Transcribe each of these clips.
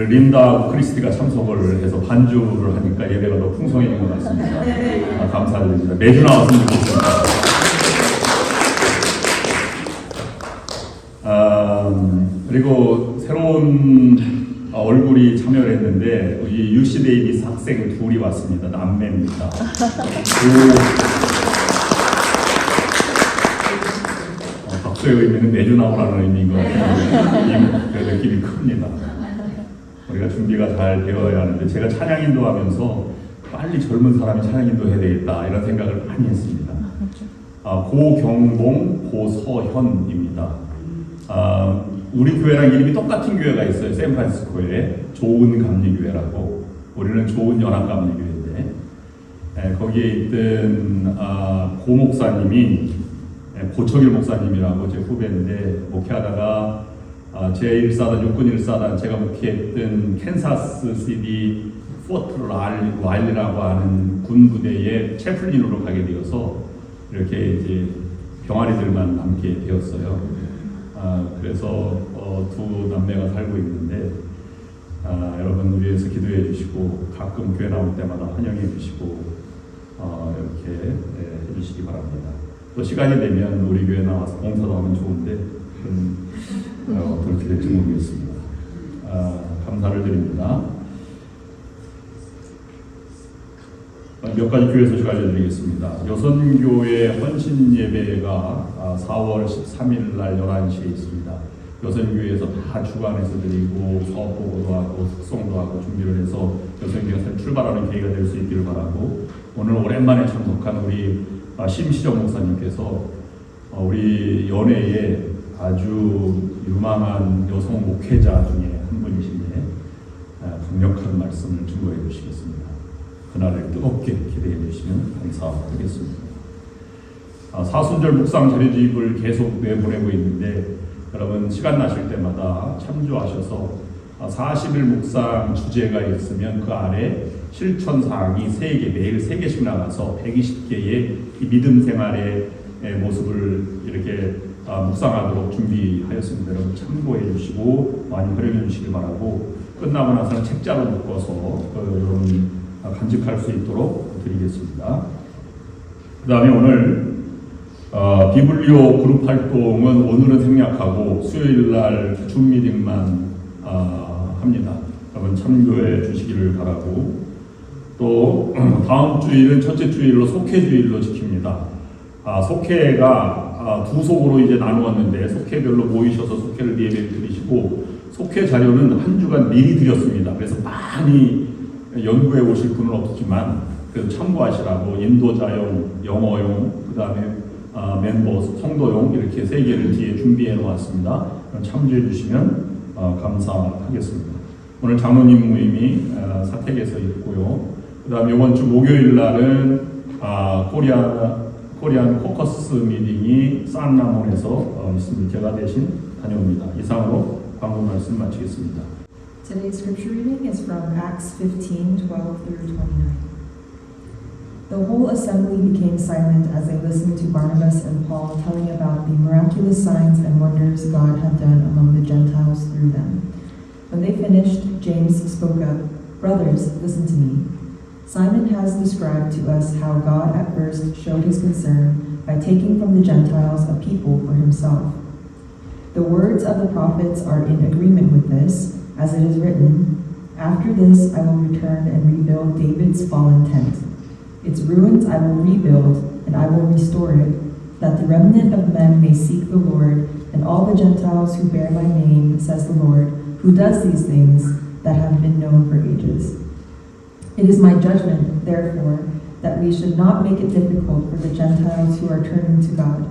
린다 크리스티가 참석을 해서 반주를 하니까 예배가 더 풍성해진 것 같습니다. 감사드립니다. 매주 나왔으면 좋겠습니다. 그리고 새로운 얼굴이 참여를 했는데 이 유시 데이비스 학생 둘이 왔습니다. 남매입니다. 박수의 의미는 매주 나오라는 의미인 것 같아요. 그 느낌이 큽니다. 우리가 준비가 잘 되어야 하는데 제가 찬양 인도하면서 빨리 젊은 사람이 찬양 인도해야 되겠다 이런 생각을 많이 했습니다. 고경봉, 고서현입니다. 우리 교회랑 이름이 똑같은 교회가 있어요. 샌프란시스코에 좋은 감리교회라고. 우리는 좋은 연합감리교회인데 거기에 있던 고 목사님이 고철일 목사님이라고 제 후배인데 목회하다가 제1사단 육군 1사단 제가 목회했던 캔사스 시티 포트 라일리라고 하는 군 부대의 채플린으로 가게 되어서 이렇게 이제 병아리들만 남게 되었어요. 그래서 두 남매가 살고 있는데 여러분 우리 위해서 기도해 주시고 가끔 교회 나올 때마다 환영해 주시고 이렇게 해주시기 바랍니다. 또 시간이 되면 우리 교회 나와서 봉사도 하면 좋은데 어떻게 될지 모르겠습니다. 감사를 드립니다. 몇 가지 교회 소식 알려드리겠습니다. 여선교회 헌신 예배가 4월 13일 날 11시에 있습니다. 여선교회에서 다 주관해서 드리고 사업 보고도 하고 숙성도 하고 준비를 해서 여선교회가 출발하는 계기가 될 수 있기를 바라고 오늘 오랜만에 참석한 우리 심시정 목사님께서 우리 연예에 아주 유망한 여성 목회자 중에 한 분이신데 강력한 말씀을 증거해 주시겠습니다. 그날을 뜨겁게 기대해 주시면 감사하겠습니다. 사순절 묵상 자료집을 계속 내보내고 있는데 여러분 시간 나실 때마다 참조하셔서 40일 묵상 주제가 있으면 그 아래 실천사항이 3개, 매일 3개씩 나가서 120개의 믿음 생활의 모습을 이렇게 묵상하도록 준비하였습니다. 여러분 참고해 주시고 많이 활용해 주시기 바라고 끝나고 나서는 책자로 묶어서 여러분 간직할 수 있도록 드리겠습니다. 그 다음에 오늘 비블리오 그룹 활동은 오늘은 생략하고 수요일날 줌 미팅만 합니다. 여러분 참고해 주시기를 바라고 또 다음 주일은 첫째 주일로 속회주일로 지킵니다. 속회가 두 속으로 이제 나누었는데 속회별로 모이셔서 속회를 예배를 드리시고 속회 자료는 한 주간 미리 드렸습니다. 그래서 많이 연구해 오실 분은 없지만 그래도 참고하시라고 인도자용, 영어용, 그 다음에 멤버, 성도용 이렇게 3개를 뒤에 준비해 놓았습니다. 참조해 주시면 감사하겠습니다. 오늘 장로님 모임이 사택에서 있고요. 그 다음에 이번 주 목요일 날은 코리안 코커스 미팅이 산나몬에서 있습니다. 제가 대신 다녀옵니다. 이상으로 광고 말씀 마치겠습니다. Today's scripture reading is from Acts 15:12 through 29. The whole assembly became silent as they listened to Barnabas and Paul telling about the miraculous signs and wonders God had done among the Gentiles through them. When they finished, James spoke up, "Brothers, listen to me. Simon has described to us how God at first showed his concern by taking from the Gentiles a people for himself. The words of the prophets are in agreement with this, as it is written, 'After this I will return and rebuild David's fallen tent. Its ruins I will rebuild, and I will restore it, that the remnant of men may seek the Lord, and all the Gentiles who bear my name, says the Lord, who does these things that have been known for ages.' It is my judgment, therefore, that we should not make it difficult for the Gentiles who are turning to God.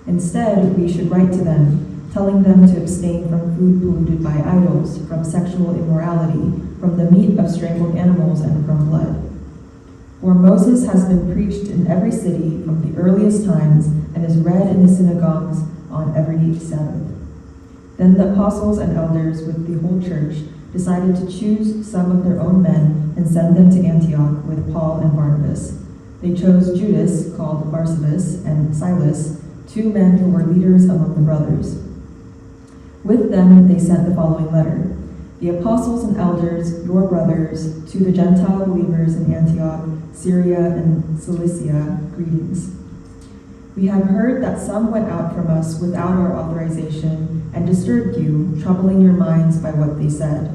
Instead, we should write to them, telling them to abstain from food polluted by idols, from sexual immorality, from the meat of strangled animals, and from blood. For Moses has been preached in every city from the earliest times and is read in the synagogues on every Sabbath." Then the apostles and elders with the whole church decided to choose some of their own men and send them to Antioch with Paul and Barnabas. They chose Judas, called Barsabas, and Silas, 2 men who were leaders among the brothers. With them they sent the following letter. the apostles and elders, your brothers, to the Gentile believers in Antioch, Syria, and Cilicia, greetings. We have heard that some went out from us without our authorization and disturbed you, troubling your minds by what they said.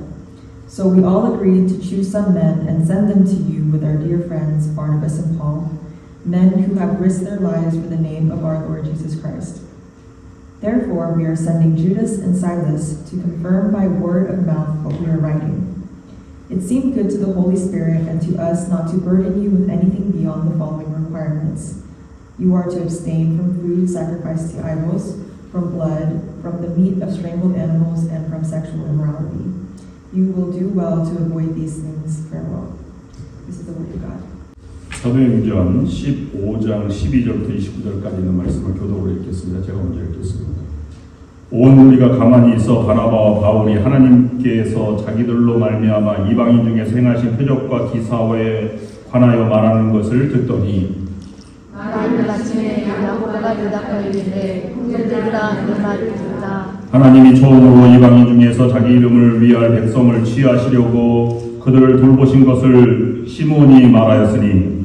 So we all agreed to choose some men and send them to you with our dear friends Barnabas and Paul, men who have risked their lives for the name of our Lord Jesus Christ. Therefore, we are sending Judas and Silas to confirm by word of mouth what we are writing. It seemed good to the Holy Spirit and to us not to burden you with anything beyond the following requirements. You are to abstain from food sacrificed to idols, from blood, from the meat of strangled animals, and from sexual immorality. You will do well to avoid these things. Farewell. This is the word of God. 사도행전 15장 12절부터 29절까지 있는 말씀을 교독으로 읽겠습니다. 제가 먼저 읽겠습니다. 온 우리가 가만히 있어 바나바와 바울이 하나님께서 자기들로 말미암아 이방인 중에 행하신 표적과 기사에 관하여 말하는 것을 듣더니 말을 마침에 야고보가 대답하였는데 형제들아 내 말을 듣라. 하나님이 처음으로 이방인 중에서 자기 이름을 위할 백성을 취하시려고 그들을 돌보신 것을 시몬이 말하였으니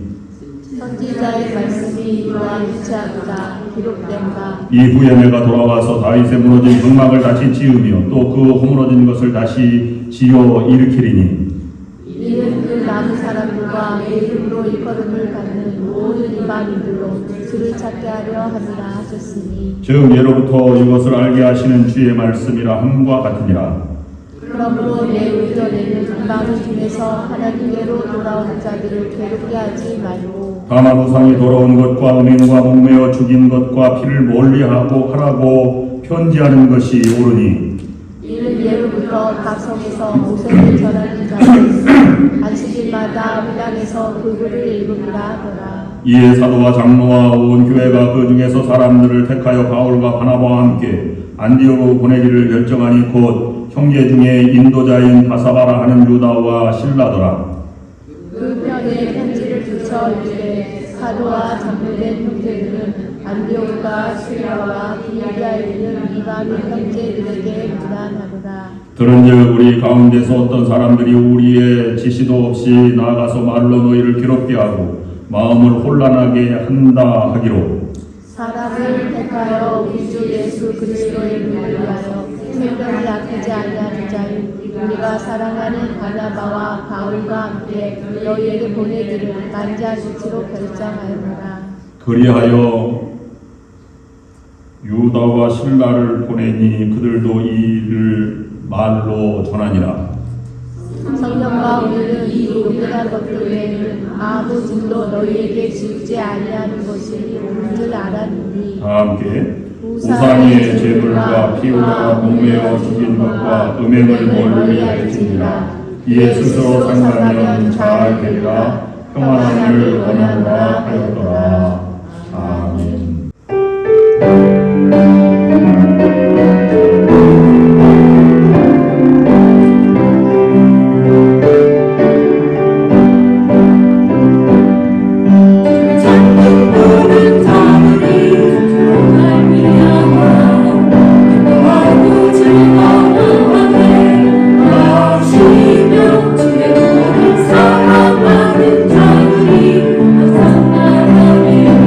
선지자의 말씀이 또한 일치하도다. 기록된 바 이후에 내가 돌아와서 다윗의 무너진 성막을 다시 지으며 또 그 허물어진 것을 다시 지어 일으키리니 이는 그 많은 사람들과 내 이름으로 일컬음을 받는 모든 이방인들로 주를 찾게 하려 함이라 하셨으니 즉 예로부터 이것을 알게 하시는 주의 말씀이라 함과 같으니라. 그러므로 내 의견에는 이방인 중에서 하나님께로 돌아온 자들을 괴롭게 하지 말고 다만 우상이 돌아온 것과 음행과 목매어 죽인 것과 피를 멀리하고 하라고 편지하는 것이 옳으니 이는 예로부터 각성에서 모세를 전하는 자들이 안식일마다 회당에서 그 글을 읽음이라 하더라. 이에 사도와 장로와 온 교회가 그 중에서 사람들을 택하여 바울과 바나바와 함께 안디옥으로 보내기를 결정하니 곧 형제 중에 인도자인 바사바라 하는 유다와 실라더라. 그 편에 편지를 붙여 이르되 사도와 장로된 형제들은 안디옥과 시리아와 비리아에 있는 이방인 형제들에게 문안하노라. 들은즉 우리 가운데서 어떤 사람들이 우리의 지시도 없이 나아가서 말로 너희를 괴롭게 하고 마음을 혼란하게 한다 하기로 사람을 택하여 우리 주 예수 그리스도의 이름을 위하여 생명이 아프지 아니하는 자인 우리가 사랑하는 바나바와 바울과 함께 너희에게 보내기를 만장일치로 결정하였노라. 그리하여 유다와 실라를 보내니 그들도 이를 말로 전하니라. 성령과 우리는 이 요긴한 것들 외에는 아무 짓도 너희에게 지우지 아니하는 것이 옳은 줄 알았느니 다 함께 우상의 제물과 피우와 목매어 죽인 것과 음행을 멀리 할지니라. 이에 스스로 상하면 잘 되리라. 평안함을 원하노라 하였더라. 아멘. 사랑하는 자들이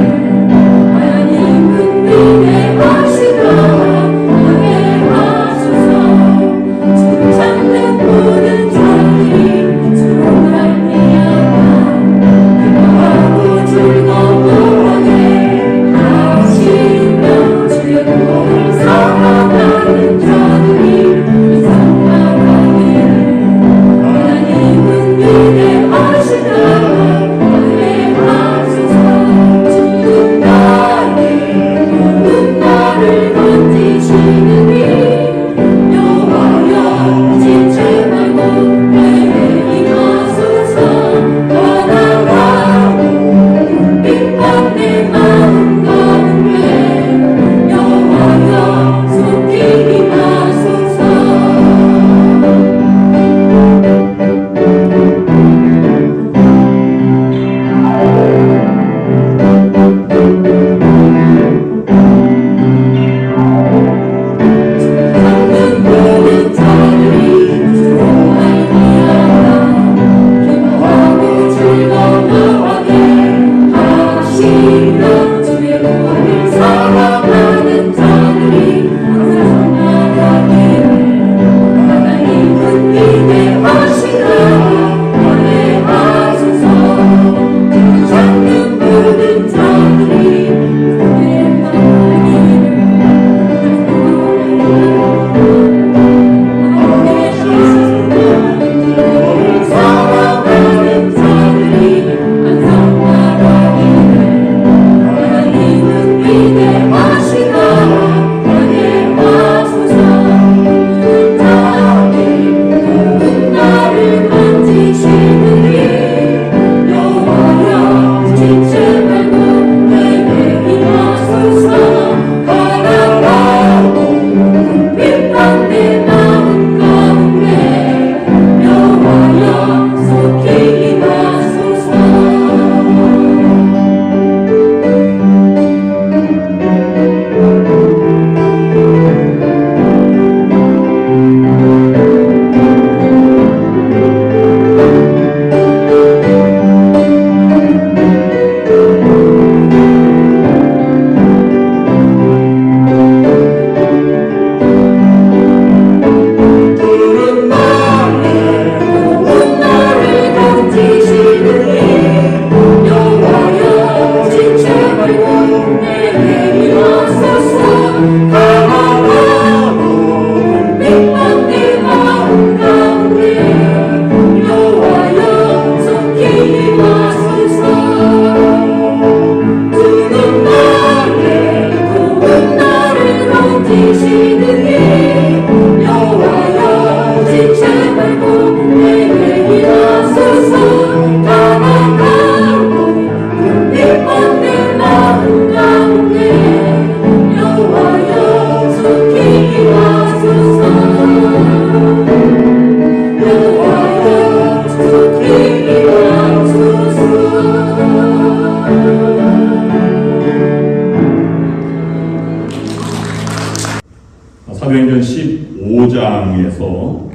통해서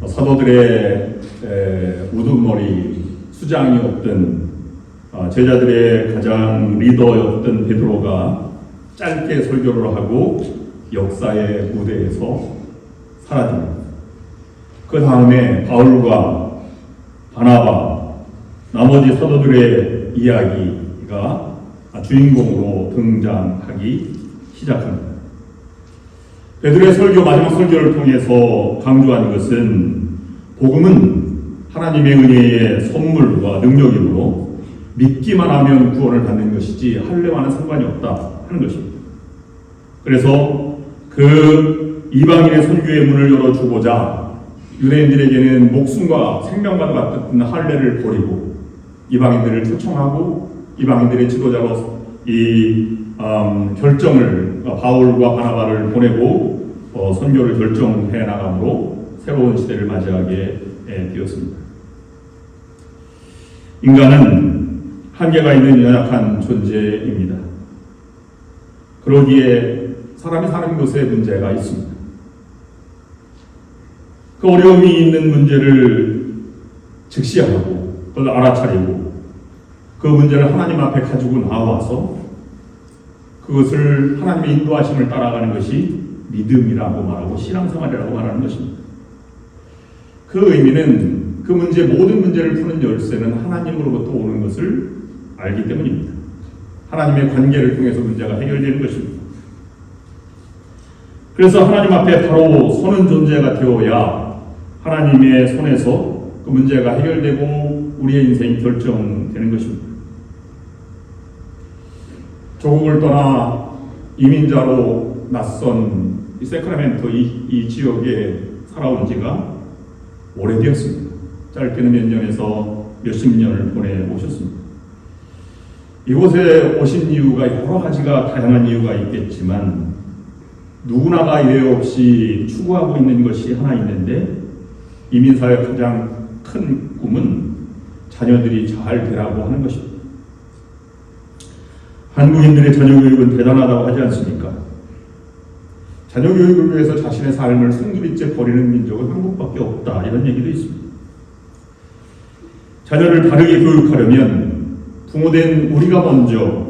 사도들의 우두머리 수장이 없던 제자들의 가장 리더였던 베드로가 짧게 설교를 하고 역사의 무대에서 사라집니다. 그 다음에 바울과 바나바, 나머지 사도들의 이야기가 주인공으로 등장하기 시작합니다. 베드로의 설교, 마지막 설교를 통해서 강조한 것은 복음은 하나님의 은혜의 선물과 능력이므로 믿기만 하면 구원을 받는 것이지 할례와는 상관이 없다 하는 것입니다. 그래서 그 이방인의 선교의 문을 열어주고자 유대인들에게는 목숨과 생명과 같은 할례를 버리고 이방인들을 초청하고 이방인들의 지도자로 이 결정을 바울과 바나바를 보내고 선교를 결정해 나감으로 새로운 시대를 맞이하게 되었습니다. 인간은 한계가 있는 연약한 존재입니다. 그러기에 사람이 사는 것에 문제가 있습니다. 그 어려움이 있는 문제를 직시하고 그걸 알아차리고 그 문제를 하나님 앞에 가지고 나와서 그것을 하나님의 인도하심을 따라가는 것이 믿음이라고 말하고 신앙생활이라고 말하는 것입니다. 그 의미는 그 문제, 모든 문제를 푸는 열쇠는 하나님으로부터 오는 것을 알기 때문입니다. 하나님의 관계를 통해서 문제가 해결되는 것입니다. 그래서 하나님 앞에 바로 서는 존재가 되어야 하나님의 손에서 그 문제가 해결되고 우리의 인생이 결정되는 것입니다. 조국을 떠나 이민자로 낯선 이 세크라멘토 이 지역에 살아온 지가 오래되었습니다. 짧게는 몇 년에서 몇십 년을 보내오셨습니다. 이곳에 오신 이유가 여러 가지가 다양한 이유가 있겠지만 누구나가 예외 없이 추구하고 있는 것이 하나 있는데 이민사의 가장 큰 꿈은 자녀들이 잘 되라고 하는 것입니다. 한국인들의 자녀교육은 대단하다고 하지 않습니까? 자녀교육을 위해서 자신의 삶을 송두리째 버리는 민족은 한국밖에 없다 이런 얘기도 있습니다. 자녀를 바르게 교육하려면 부모된 우리가 먼저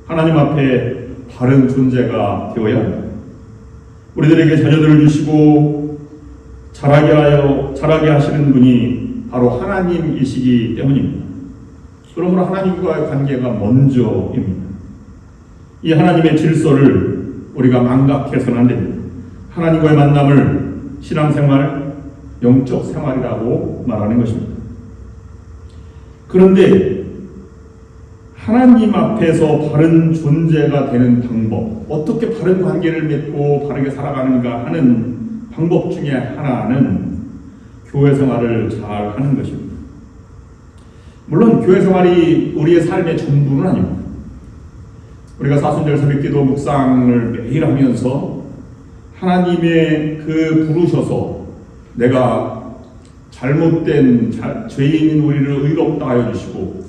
하나님 앞에 바른 존재가 되어야 합니다. 우리들에게 자녀들을 주시고 자라게 하시는 분이 바로 하나님이시기 때문입니다. 그러므로 하나님과의 관계가 먼저입니다. 이 하나님의 질서를 우리가 망각해서는 안 됩니다. 하나님과의 만남을 신앙생활, 영적 생활이라고 말하는 것입니다. 그런데 하나님 앞에서 바른 존재가 되는 방법, 어떻게 바른 관계를 맺고 바르게 살아가는가 하는 방법 중에 하나는 교회 생활을 잘 하는 것입니다. 물론 교회 생활이 우리의 삶의 전부는 아닙니다. 우리가 사순절 새벽기도 묵상을 매일 하면서 하나님의 그 부르셔서 내가 잘못된 죄인인 우리를 의롭다 하여 주시고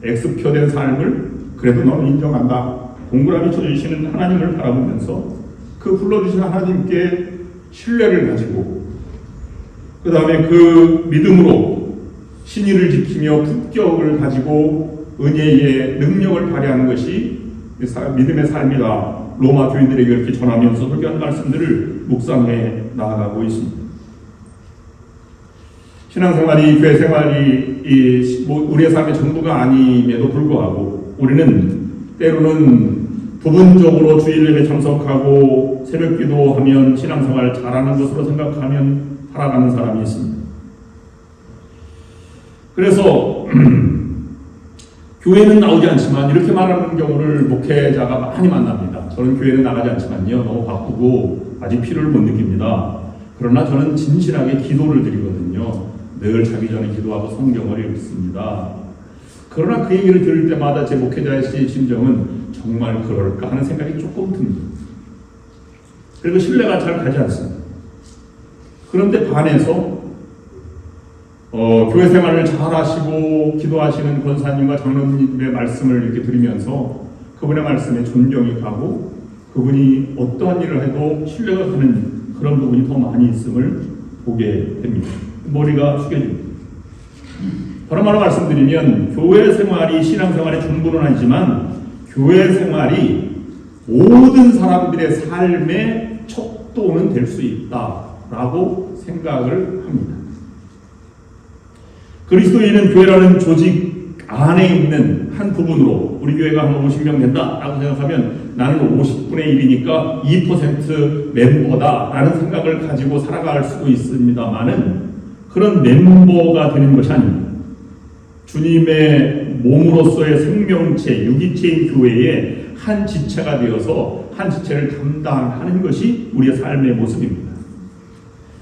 X표된 삶을 그래도 너는 인정한다 동그라미 쳐주시는 하나님을 바라보면서 그 불러주신 하나님께 신뢰를 가지고 그 다음에 그 믿음으로 신의를 지키며 품격을 가지고 은혜의 능력을 발휘하는 것이 믿음의 삶이다. 로마 교인들에게 이렇게 전하면서 설교한 말씀들을 묵상해 나아가고 있습니다. 신앙생활이, 교회 생활이 우리의 삶의 전부가 아님에도 불구하고 우리는 때로는 부분적으로 주일 예배 참석하고 새벽 기도하면 신앙생활 잘하는 것으로 생각하면 살아가는 사람이 있습니다. 그래서 교회는 나오지 않지만 이렇게 말하는 경우를 목회자가 많이 만납니다. 저는 교회는 나가지 않지만요, 너무 바쁘고 아직 필요를 못 느낍니다. 그러나 저는 진실하게 기도를 드리거든요. 늘 자기 전에 기도하고 성경을 읽습니다. 그러나 그 얘기를 들을 때마다 제 목회자의 심정은 정말 그럴까 하는 생각이 조금 듭니다. 그리고 신뢰가 잘 가지 않습니다. 그런데 반해서 교회 생활을 잘 하시고 기도하시는 권사님과 장로님의 말씀을 이렇게 들으면서 그분의 말씀에 존경이 가고 그분이 어떠한 일을 해도 신뢰가 가는 그런 부분이 더 많이 있음을 보게 됩니다. 머리가 숙여집니다. 다른 말로 말씀드리면 교회 생활이 신앙생활의 전부는 아니지만 교회 생활이 모든 사람들의 삶의 척도는 될 수 있다라고 생각을 합니다. 그리스도인은 교회라는 조직 안에 있는 한 부분으로 우리 교회가 한 50명 된다라고 생각하면 나는 50분의 1이니까 2% 멤버다라는 생각을 가지고 살아갈 수도 있습니다만은 그런 멤버가 되는 것이 아닙니다. 주님의 몸으로서의 생명체, 유기체인 교회의 한 지체가 되어서 한 지체를 담당하는 것이 우리의 삶의 모습입니다.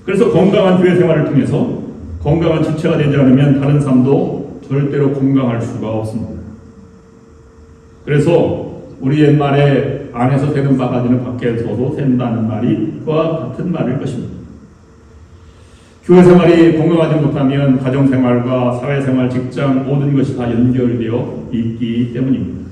그래서 건강한 교회 생활을 통해서 건강한 지체가 되지 않으면 다른 삶도 절대로 건강할 수가 없습니다. 그래서 우리 옛말에 안에서 되는 바가지는 밖에서도 된다는 말이 그와 같은 말일 것입니다. 교회 생활이 건강하지 못하면 가정생활과 사회생활, 직장 모든 것이 다 연결되어 있기 때문입니다.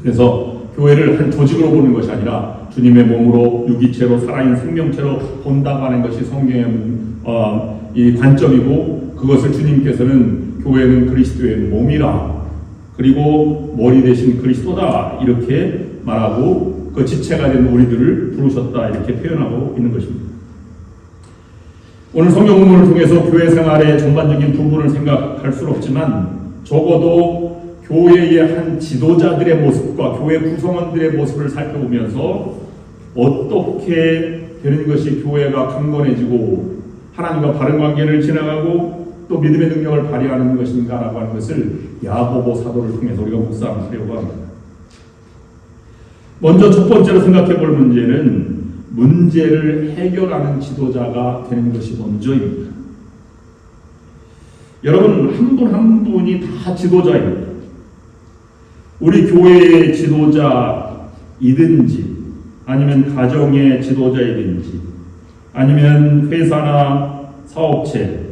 그래서 교회를 한 조직으로 보는 것이 아니라 주님의 몸으로 유기체로 살아있는 생명체로 본다고 하는 것이 성경의 이 관점이고 그것을 주님께서는 교회는 그리스도의 몸이라 그리고 머리 대신 그리스도다 이렇게 말하고 그 지체가 된 우리들을 부르셨다 이렇게 표현하고 있는 것입니다. 오늘 성경 본문을 통해서 교회 생활의 전반적인 부분을 생각할 수는 없지만 적어도 교회의 한 지도자들의 모습과 교회 구성원들의 모습을 살펴보면서 어떻게 되는 것이 교회가 강건해지고 하나님과 바른 관계를 지나가고 또 믿음의 능력을 발휘하는 것인가라고 하는 것을 야고보 사도를 통해서 우리가 묵상하려고 합니다. 먼저 첫 번째로 생각해 볼 문제는 문제를 해결하는 지도자가 되는 것이 먼저입니다. 여러분 한 분 한 분이 다 지도자입니다. 우리 교회의 지도자이든지 아니면 가정의 지도자이든지 아니면 회사나 사업체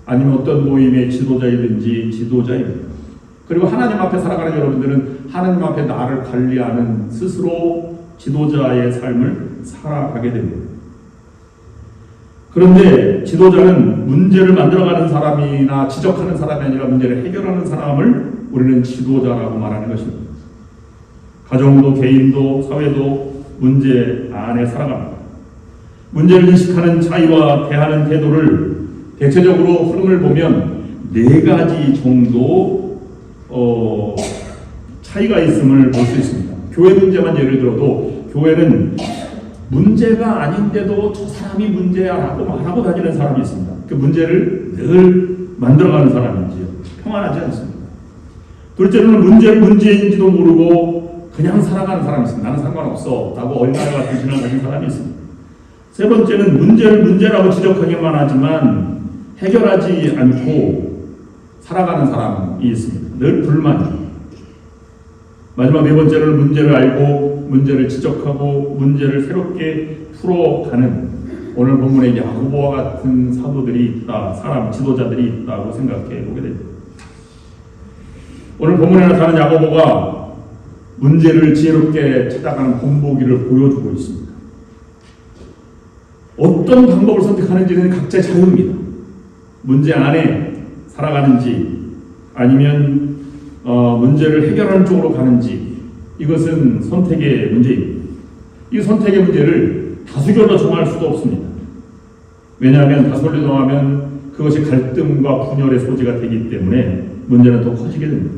아니면 어떤 모임의 지도자이든지 지도자입니다. 그리고 하나님 앞에 살아가는 여러분들은 하나님 앞에 나를 관리하는 스스로 지도자의 삶을 살아가게 됩니다. 그런데 지도자는 문제를 만들어가는 사람이나 지적하는 사람이 아니라 문제를 해결하는 사람을 우리는 지도자라고 말하는 것입니다. 가정도 개인도 사회도 문제 안에 살아갑니다. 문제를 인식하는 차이와 대하는 태도를 대체적으로 흐름을 보면 4가지 정도 차이가 있음을 볼 수 있습니다. 교회 문제만 예를 들어도 교회는 문제가 아닌데도 저 사람이 문제야라고 말하고 다니는 사람이 있습니다. 그 문제를 늘 만들어가는 사람인지요. 평안하지 않습니다. 둘째로는 문제를 문제인지도 모르고 그냥 살아가는 사람이 있습니다. 나는 상관없어 라고 어린아이 같은 신앙을 가진 사람이 있습니다. 세 번째는 문제를 문제라고 지적하기만 하지만 해결하지 않고 살아가는 사람이 있습니다. 늘 불만이죠. 마지막 4번째는 문제를 알고 문제를 지적하고 문제를 새롭게 풀어가는 오늘 본문에 야고보와 같은 사도들이 있다, 사람, 지도자들이 있다고 생각해 보게 됩니다. 오늘 본문에 나타나는 야고보가 문제를 지혜롭게 찾아가는 본보기를 보여주고 있습니다. 어떤 방법을 선택하는지는 각자의 자유입니다. 문제 안에 살아가는지 아니면 문제를 해결하는 쪽으로 가는지 이것은 선택의 문제입니다. 이 선택의 문제를 다수결로 정할 수도 없습니다. 왜냐하면 다수결로 정하면 그것이 갈등과 분열의 소지가 되기 때문에 문제는 더 커지게 됩니다.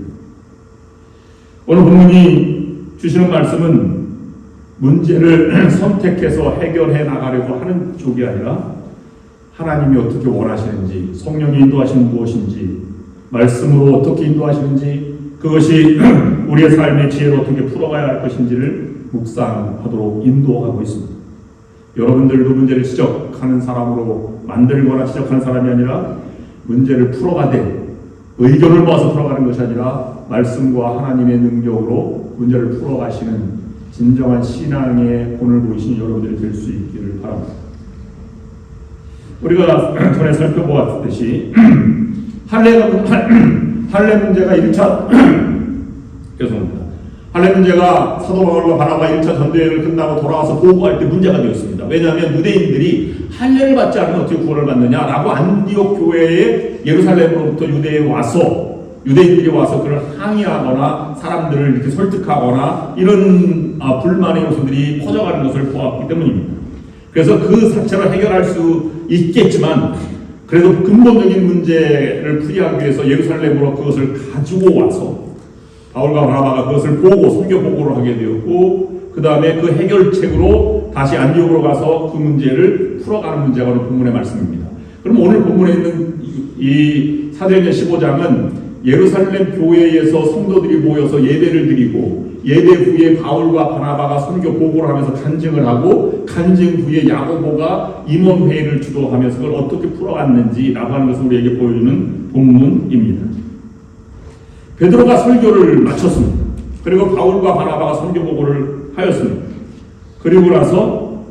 오늘 본문이 주시는 말씀은 문제를 선택해서 해결해 나가려고 하는 쪽이 아니라 하나님이 어떻게 원하시는지, 성령이 인도하시는 무엇인지, 말씀으로 어떻게 인도하시는지, 그것이 우리의 삶의 지혜로 어떻게 풀어가야 할 것인지를 묵상하도록 인도하고 있습니다. 여러분들도 문제를 지적하는 사람으로 만들거나 지적하는 사람이 아니라 문제를 풀어가되 의견을 모아서 풀어가는 것이 아니라 말씀과 하나님의 능력으로 문제를 풀어가시는 진정한 신앙의 본을 보이신 여러분들이 될 수 있기를 바랍니다. 우리가 전에 살펴보았듯이 할례 문제가 1차 죄송합니다. 할례 문제가 사도 바울과 바나바 1차 전도여행을 끝나고 돌아와서 보고할 때 문제가 되었습니다. 왜냐하면 유대인들이 할례를 받지 않으면 어떻게 구원을 받느냐라고 안디옥 교회에 예루살렘으로부터 유대인들이 와서 그를 항의하거나 사람들을 이렇게 설득하거나 이런 불만의 요소들이 퍼져가는 것을 보았기 때문입니다. 그래서 그 자체로 해결할 수 있겠지만 그래도 근본적인 문제를 풀이하기 위해서 예루살렘으로 그것을 가지고 와서 바울과 바나바가 그것을 보고 선교 보고를 하게 되었고 그 다음에 그 해결책으로 다시 안디옥으로 가서 그 문제를 풀어가는 문제가 오늘 본문의 말씀입니다. 그럼 오늘 본문에 있는 이 사도행전 15장은 예루살렘 교회에서 성도들이 모여서 예배를 드리고 예배 후에 바울과 바나바가 선교 보고를 하면서 간증을 하고 간증 후에 야고보가 임원회의를 주도하면서 그걸 어떻게 풀어갔는지라고 하는 것을 우리에게 보여주는 본문입니다. 베드로가 설교를 마쳤습니다. 그리고 바울과 바나바가 선교 보고를 하였습니다. 그리고 나서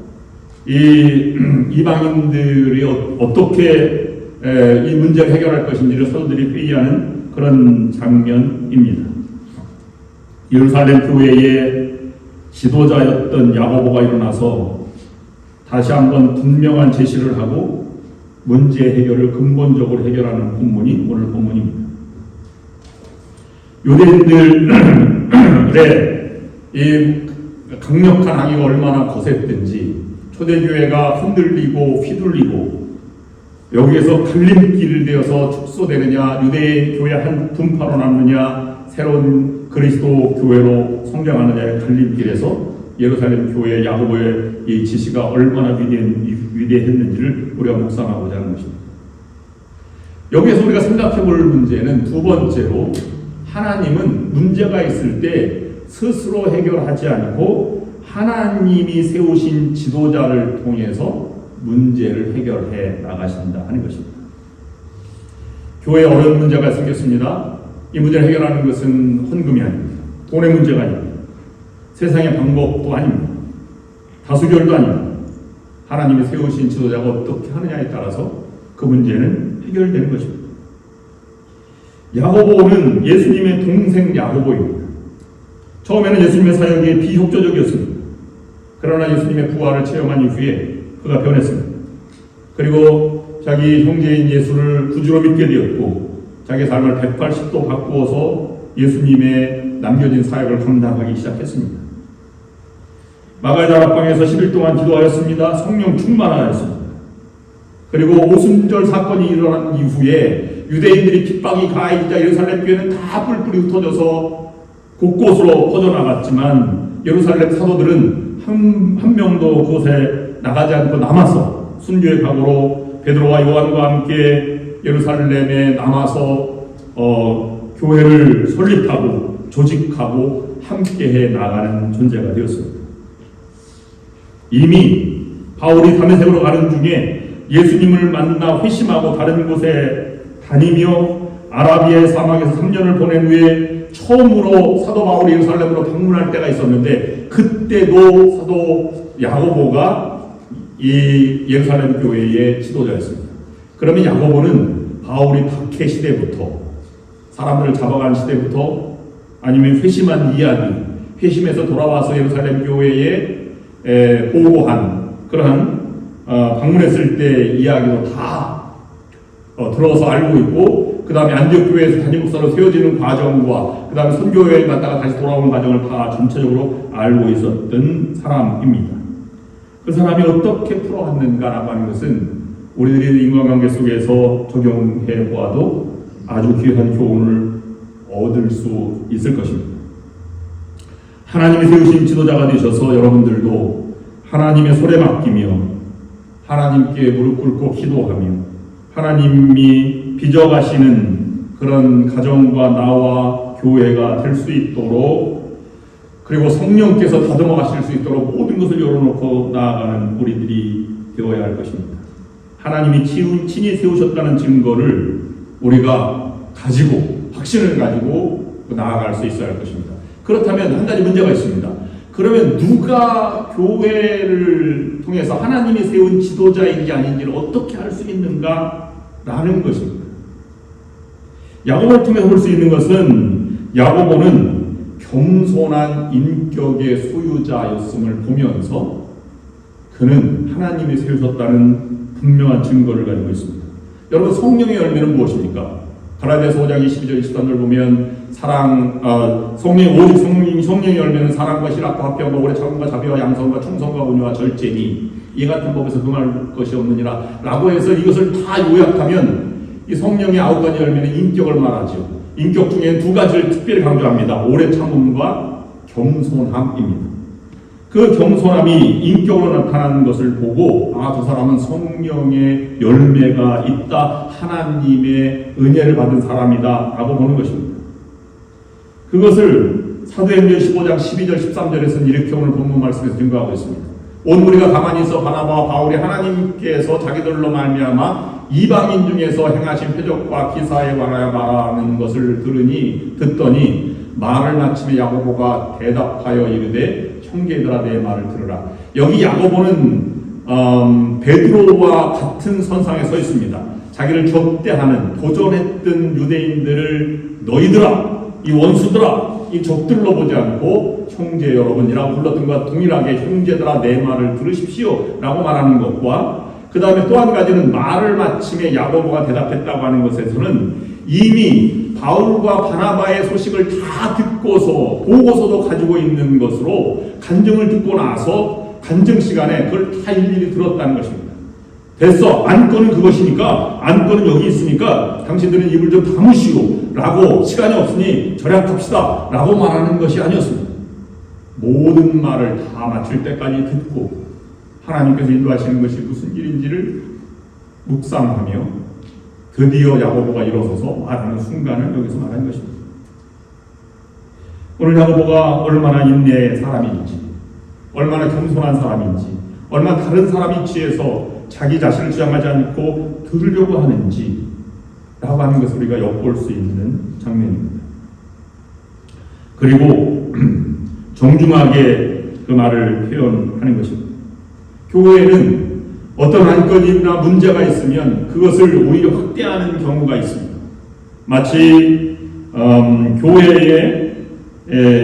이 이방인들이 어떻게 이 문제를 해결할 것인지를 사도들이 회의하는 그런 장면입니다. 예루살렘 교회의 지도자였던 야고보가 일어나서 다시 한번 분명한 제시를 하고 문제 해결을 근본적으로 해결하는 본문이 오늘 본문입니다. 유대인들의 이 강력한 항의가 얼마나 거셌든지 초대교회가 흔들리고 휘둘리고 여기에서 갈림길이 되어서 축소되느냐 유대인 교회 한 분파로 남느냐 새로운 그리스도 교회로 성장하느냐의 갈림길에서 예루살렘 교회 야고보의 이 지시가 얼마나 위대했는지를 우리가 묵상하고자 하는 것입니다. 여기에서 우리가 생각해 볼 문제는 두 번째로 하나님은 문제가 있을 때 스스로 해결하지 않고 하나님이 세우신 지도자를 통해서 문제를 해결해 나가신다 하는 것입니다. 교회에 어려운 문제가 생겼습니다. 이 문제를 해결하는 것은 헌금이 아닙니다. 돈의 문제가 아닙니다. 세상의 방법도 아닙니다. 다수결도 아닙니다. 하나님이 세우신 지도자가 어떻게 하느냐에 따라서 그 문제는 해결되는 것입니다. 야고보는 예수님의 동생 야고보입니다. 처음에는 예수님의 사역이 비협조적이었습니다. 그러나 예수님의 부활을 체험한 이후에 그가 변했습니다. 그리고 자기 형제인 예수를 구주로 믿게 되었고 자기 삶을 180도 바꾸어서 예수님의 남겨진 사역을 감당하기 시작했습니다. 마가의 다락방에서 10일 동안 기도하였습니다. 성령 충만하였습니다. 그리고 오순절 사건이 일어난 이후에 유대인들이 핍박이 가해지자 예루살렘 교회는 다 뿔뿔이 흩어져서 곳곳으로 퍼져나갔지만 예루살렘 사도들은 한 명도 그곳에 나가지 않고 남아서 순교의 각오로 베드로와 요한과 함께 예루살렘에 남아서 교회를 설립하고 조직하고 함께해 나가는 존재가 되었습니다. 이미 바울이 다메섹으로 가는 중에 예수님을 만나 회심하고 다른 곳에 다니며 아라비아의 사막에서 3년을 보낸 후에 처음으로 사도 바울이 예루살렘으로 방문할 때가 있었는데 그때도 사도 야고보가 이 예루살렘 교회의 지도자였습니다. 그러면 야고보는 바울이 박해 시대부터 사람들을 잡아간 시대부터 아니면 회심한 이야기, 회심해서 돌아와서 예루살렘 교회에 보고한 그러한 방문했을 때 이야기도 다 들어서 알고 있고 그 다음에 안디옥 교회에서 단임 목사로 세워지는 과정과 그 다음에 선교여행 갔다가 다시 돌아오는 과정을 다 전체적으로 알고 있었던 사람입니다. 그 사람이 어떻게 풀어갔는가라고 하는 것은 우리들이 인간관계 속에서 적용해 보아도 아주 귀한 교훈을 얻을 수 있을 것입니다. 하나님이 세우신 지도자가 되셔서 여러분들도 하나님의 손에 맡기며 하나님께 무릎 꿇고 기도하며 하나님이 빚어가시는 그런 가정과 나와 교회가 될 수 있도록 그리고 성령께서 다듬어 가실 수 있도록 모든 것을 열어놓고 나아가는 우리들이 되어야 할 것입니다. 하나님이 친히 세우셨다는 증거를 우리가 가지고 확신을 가지고 나아갈 수 있어야 할 것입니다. 그렇다면 한 가지 문제가 있습니다. 그러면 누가 교회를 통해서 하나님이 세운 지도자인지 아닌지를 어떻게 할 수 있는가라는 것입니다. 야고보를 통해서 볼 수 있는 것은 야고보는 겸손한 인격의 소유자였음을 보면서 그는 하나님이 세우셨다는 분명한 증거를 가지고 있습니다. 여러분, 성령의 열매는 무엇입니까? 갈라디아서 5장 22절 23절 보면 성령의 열매는 사랑과 실학과 화평과 오래 참음과 자비와 양성과 충성과 온유와 절제니 이 같은 법에서 금할 것이 없느니라 라고 해서 이것을 다 요약하면 이 성령의 9가지 열매는 인격을 말하죠. 인격 중에 2가지를 특별히 강조합니다. 오래 참음과 겸손함입니다. 그 겸손함이 인격으로 나타나는 것을 보고 저 사람은 성령의 열매가 있다, 하나님의 은혜를 받은 사람이다 라고 보는 것입니다. 그것을 사도행전 15장 12절 13절에서는 이렇게 오늘 본문 말씀에서 증거하고 있습니다. 온 우리가 가만히 있어 바나바와 바울이 하나님께서 자기들로 말미암아 이방인 중에서 행하신 표적과 기사에 관하여 말하는 것을 듣더니 말을 마침에 야고보가 대답하여 이르되 형제들아 내 말을 들으라. 여기 야고보는 베드로와 같은 선상에 서 있습니다. 자기를 적대하는 도전했던 유대인들을 너희들아, 이 원수들아, 이 적들로 보지 않고 형제 여러분이라고 불렀던 것과 동일하게 형제들아 내 말을 들으십시오 라고 말하는 것과 그 다음에 또 한 가지는 말을 마침에 야고보가 대답했다고 하는 것에서는 이미 바울과 바나바의 소식을 다 듣고서 보고서도 가지고 있는 것으로 간증을 듣고 나서 간증 시간에 그걸 다 일일이 들었다는 것입니다. 됐어, 안건은 그것이니까, 안건은 여기 있으니까 당신들은 입을 좀 다무시오 라고, 시간이 없으니 절약합시다 라고 말하는 것이 아니었습니다. 모든 말을 다 마칠 때까지 듣고 하나님께서 인도하시는 것이 무슨 일인지를 묵상하며 드디어 야고보가 일어서서 말하는 순간을 여기서 말하는 것입니다. 오늘 야고보가 얼마나 인내의 사람인지, 얼마나 겸손한 사람인지, 얼마나 다른 사람이 취해서 자기 자신을 주장하지 않고 들으려고 하는지 라고 하는 것을 우리가 엿볼 수 있는 장면입니다. 그리고 정중하게 그 말을 표현하는 것입니다. 교회에는 어떤 안건이나 문제가 있으면 그것을 오히려 확대하는 경우가 있습니다. 마치 교회에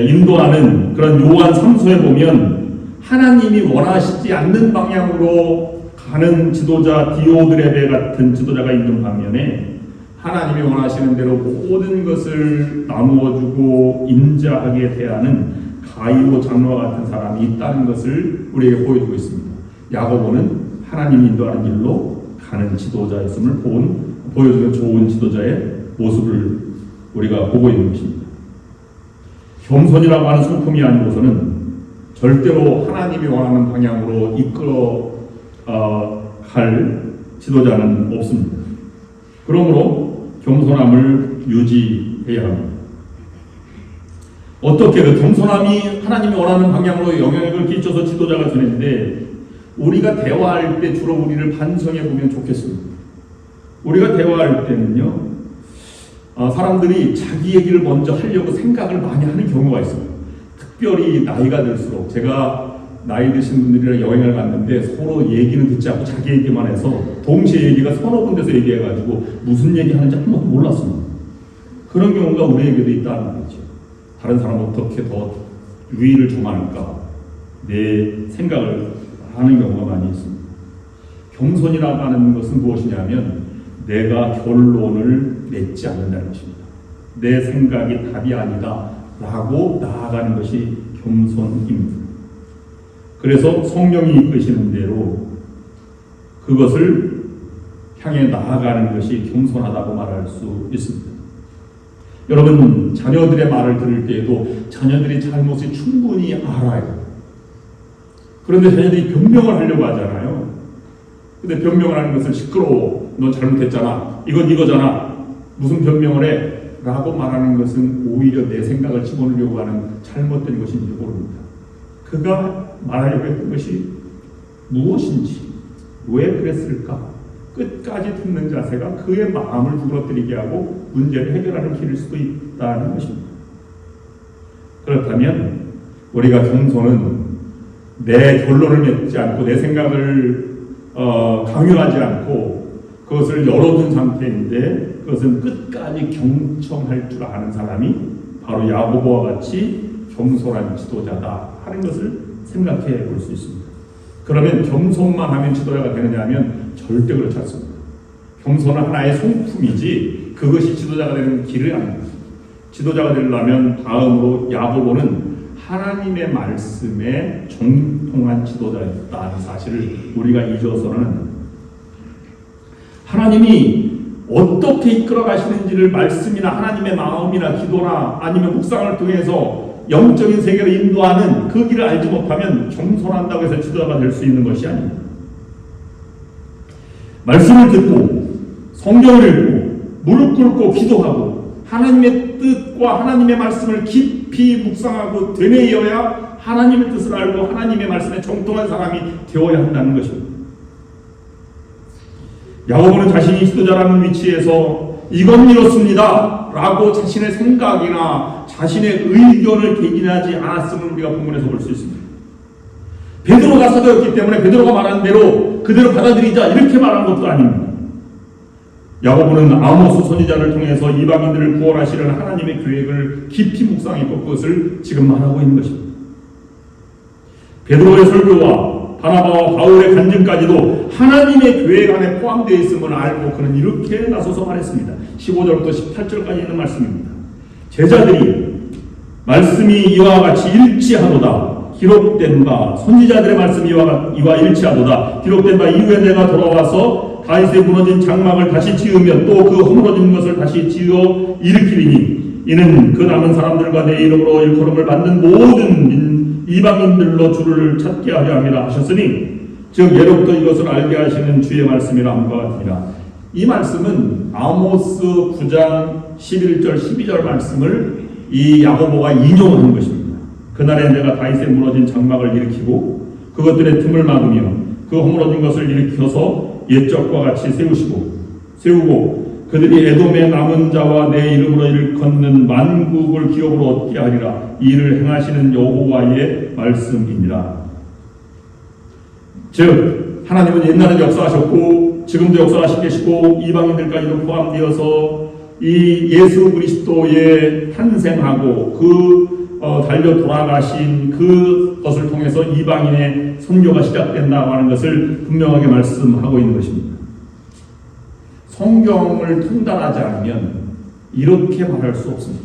인도하는 그런 요한 3서에 보면 하나님이 원하시지 않는 방향으로 가는 지도자 디오드레베 같은 지도자가 있는 반면에 하나님이 원하시는 대로 모든 것을 나누어주고 인자하게 대하는 가이오 장로와 같은 사람이 있다는 것을 우리에게 보여주고 있습니다. 야고보는 하나님이 인도하는 길로 가는 지도자였음을 보여주는 좋은 지도자의 모습을 우리가 보고 있는 것입니다. 겸손이라고 하는 성품이 아니고서는 절대로 하나님이 원하는 방향으로 이끌어 갈 지도자는 없습니다. 그러므로 겸손함을 유지해야 합니다. 어떻게 그 겸손함이 하나님이 원하는 방향으로 영향력을 끼쳐서 지도자가 되는데, 우리가 대화할 때 주로 우리를 반성해 보면 좋겠습니다. 우리가 대화할 때는요, 사람들이 자기 얘기를 먼저 하려고 생각을 많이 하는 경우가 있어요. 특별히 나이가 들수록, 제가 나이 드신 분들이랑 여행을 갔는데 서로 얘기는 듣지 않고 자기 얘기만 해서 동시에 얘기가 서너 군데서 얘기해가지고 무슨 얘기 하는지 한 번도 몰랐습니다. 그런 경우가 우리에게도 있다는 거죠. 다른 사람은 어떻게 더 유의를 점할까, 내 생각을 하는 경우가 많이 있습니다. 겸손이라고 하는 것은 무엇이냐면 내가 결론을 맺지 않는다는 것입니다. 내 생각이 답이 아니다 라고 나아가는 것이 겸손입니다. 그래서 성령이 이끄시는 대로 그것을 향해 나아가는 것이 겸손하다고 말할 수 있습니다. 여러분, 자녀들의 말을 들을 때에도 자녀들이 잘못을 충분히 알아요. 그런데 자녀들이 변명을 하려고 하잖아요. 근데 변명을 하는 것을 시끄러워, 너 잘못했잖아, 이건 이거잖아, 무슨 변명을 해? 라고 말하는 것은 오히려 내 생각을 집어넣으려고 하는 잘못된 것인지 모릅니다. 그가 말하려고 했던 것이 무엇인지, 왜 그랬을까? 끝까지 듣는 자세가 그의 마음을 부러뜨리게 하고 문제를 해결하는 길일 수도 있다는 것입니다. 그렇다면 우리가 겸손은 내 결론을 맺지 않고 내 생각을 강요하지 않고 그것을 열어둔 상태인데 그것은 끝까지 경청할 줄 아는 사람이 바로 야고보와 같이 겸손한 지도자다 하는 것을 생각해 볼 수 있습니다. 그러면 겸손만 하면 지도자가 되느냐 하면 절대 그렇지 않습니다. 겸손은 하나의 성품이지 그것이 지도자가 되는 길은 아닙니다. 지도자가 되려면 다음으로 야고보는 하나님의 말씀에 정통한 지도자였다는 사실을 우리가 잊어서는 안 됩니다. 하나님이 어떻게 이끌어 가시는지를 말씀이나 하나님의 마음이나 기도나 아니면 묵상을 통해서 영적인 세계로 인도하는 그 길을 알지 못하면 겸손한다고 해서 지도자가 될 수 있는 것이 아닙니다. 말씀을 듣고 성경을 읽고 무릎 꿇고 기도하고 하나님의 뜻과 하나님의 말씀을 깊이 묵상하고 되뇌어야 하나님의 뜻을 알고 하나님의 말씀에 정통한 사람이 되어야 한다는 것입니다. 야고보는 자신이 지도자라는 위치에서 이건 이렇습니다 라고 자신의 생각이나 자신의 의견을 개진하지 않았음을 우리가 본문에서 볼 수 있습니다. 베드로가 사도였기 때문에 베드로가 말한 대로 그대로 받아들이자 이렇게 말한 것도 아닙니다. 야고보는 아모스 선지자를 통해서 이방인들을 구원하시는 하나님의 계획을 깊이 묵상했고 그것을 지금 말하고 있는 것입니다. 베드로의 설교와 바나바와 바울의 간증까지도 하나님의 계획 안에 포함되어 있음을 알고 그는 이렇게 나서서 말했습니다. 15절부터 18절까지 있는 말씀입니다. 제자들이 말씀이 이와 같이 일치하도다. 기록된 바 선지자들의 말씀이 이와 일치하도다. 기록된 바 이후에 내가 돌아와서 다윗의 무너진 장막을 다시 지으며 또 그 허물어진 것을 다시 지어 일으키리니 이는 그 남은 사람들과 내 이름으로 일컬음을 받는 모든 이방인들로 주를 찾게 하려 함이라 하셨으니 즉 예로부터 이것을 알게 하시는 주의 말씀이라 함과 같으니라. 이 말씀은 아모스 9장 11절 12절 말씀을 이 야고보가 인용하는 것입니다. 그날에 내가 다윗의 무너진 장막을 일으키고 그것들의 틈을 막으며 그 허물어진 것을 일으켜서 옛적과 같이 세우고 그들이 에돔의 남은 자와 내 이름으로 일컫는 만국을 기업으로 얻게 하리라. 이 일을 행하시는 여호와의 말씀이니라. 즉 하나님은 옛날에 역사하셨고 지금도 역사하시고 계시고 이방인들까지도 포함되어서 이 예수 그리스도의 탄생하고 달려 돌아가신 그것을 통해서 이방인의 선교가 시작된다고 하는 것을 분명하게 말씀하고 있는 것입니다. 성경을 통달하지 않으면 이렇게 말할 수 없습니다.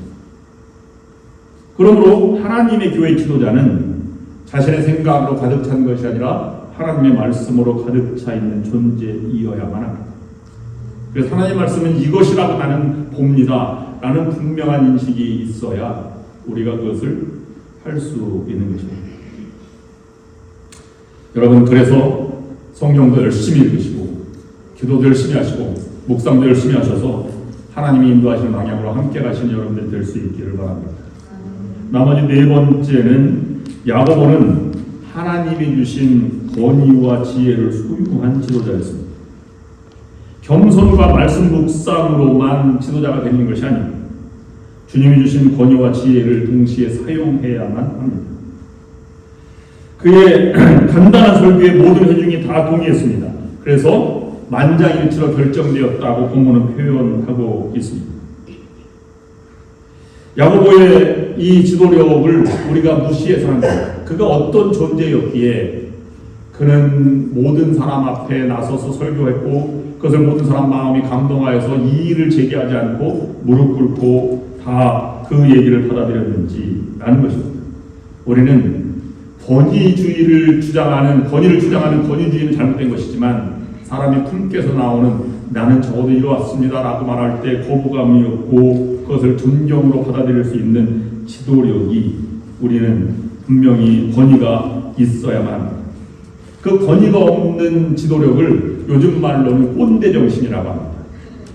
그러므로 하나님의 교회 지도자는 자신의 생각으로 가득 찬 것이 아니라 하나님의 말씀으로 가득 차 있는 존재이어야만 합니다. 그래서 하나님의 말씀은 이것이라고 나는 봅니다 라는 분명한 인식이 있어야 우리가 그것을 할 수 있는 것입니다. 여러분, 그래서 성경도 열심히 읽으시고 기도도 열심히 하시고 묵상도 열심히 하셔서 하나님이 인도하시는 방향으로 함께 가시는 여러분들 될 수 있기를 바랍니다. 나머지 네 번째는 야고보는 하나님이 주신 권위와 지혜를 소유한 지도자였습니다. 겸손과 말씀 묵상으로만 지도자가 되는 것이 아닙니다. 주님이 주신 권위와 지혜를 동시에 사용해야만 합니다. 그의 간단한 설교에 모든 회중이 다 동의했습니다. 그래서 만장일치로 결정되었다고 본문은 표현하고 있습니다. 야고보의 이 지도력을 우리가 무시해서는 안 됩니다. 그가 어떤 존재였기에 그는 모든 사람 앞에 나서서 설교했고 그것을 모든 사람 마음이 감동하여서 이의를 제기하지 않고 무릎 꿇고 다 그 얘기를 받아들였는지 라는 것입니다. 우리는 권위를 주장하는 권위주의는 잘못된 것이지만 사람이 품께서 나오는 나는 적어도 이루었습니다 라고 말할 때 거부감이 없고 그것을 존경으로 받아들일 수 있는 지도력이 우리는 분명히 권위가 있어야만 합니다. 그 권위가 없는 지도력을 요즘 말로는 꼰대 정신이라고 합니다.